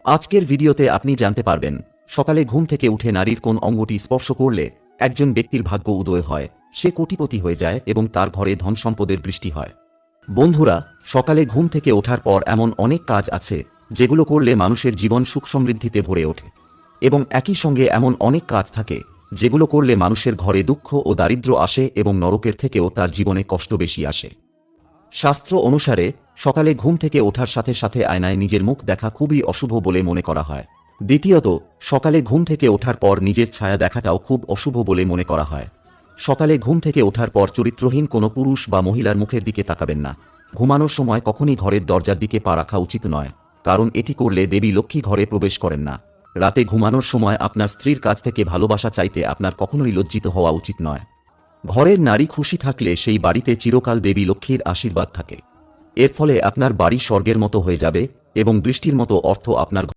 আজকের ভিডিওতে আপনি জানতে পারবেন সকালে ঘুম থেকে উঠে নারীর কোন অঙ্গটি স্পর্শ করলে একজন ব্যক্তির ভাগ্য উদয় হয়, সে কোটিপতি হয়ে যায় এবং তার ঘরে ধন সম্পদের বৃষ্টি হয়। বন্ধুরা, সকালে ঘুম থেকে ওঠার পর এমন অনেক কাজ আছে যেগুলো করলে মানুষের জীবন সুখ সমৃদ্ধিতে ভরে ওঠে, এবং একই সঙ্গে এমন অনেক কাজ থাকে যেগুলো করলে মানুষের ঘরে দুঃখ ও দারিদ্র্য আসে এবং নরকের থেকেও তার জীবনে কষ্ট বেশি আসে। শাস্ত্র অনুসারে সকালে ঘুম থেকে ওঠার সাথে সাথে আয়নায় নিজের মুখ দেখা খুবই অশুভ বলে মনে করা হয়। দ্বিতীয়ত, সকালে ঘুম থেকে ওঠার পর নিজের ছায়া দেখাটাও খুব অশুভ বলে মনে করা হয়। সকালে ঘুম থেকে ওঠার পর চরিত্রহীন কোনো পুরুষ বা মহিলার মুখের দিকে তাকাবেন না। ঘুমানোর সময় কখনই ঘরের দরজার দিকে পা রাখা উচিত নয়, কারণ এটি করলে দেবী লক্ষ্মী ঘরে প্রবেশ করেন না। রাতে ঘুমানোর সময় আপনার স্ত্রীর কাছ থেকে ভালোবাসা চাইতে আপনার কখনোই লজ্জিত হওয়া উচিত নয়। ঘরের নারী খুশি থাকলে সেই বাড়িতে চিরকাল দেবী লক্ষ্মীর আশীর্বাদ থাকে। এর ফলে আপনার বাড়ি স্বর্গের মতো হয়ে যাবে এবং বৃষ্টির মতো অর্থ আপনার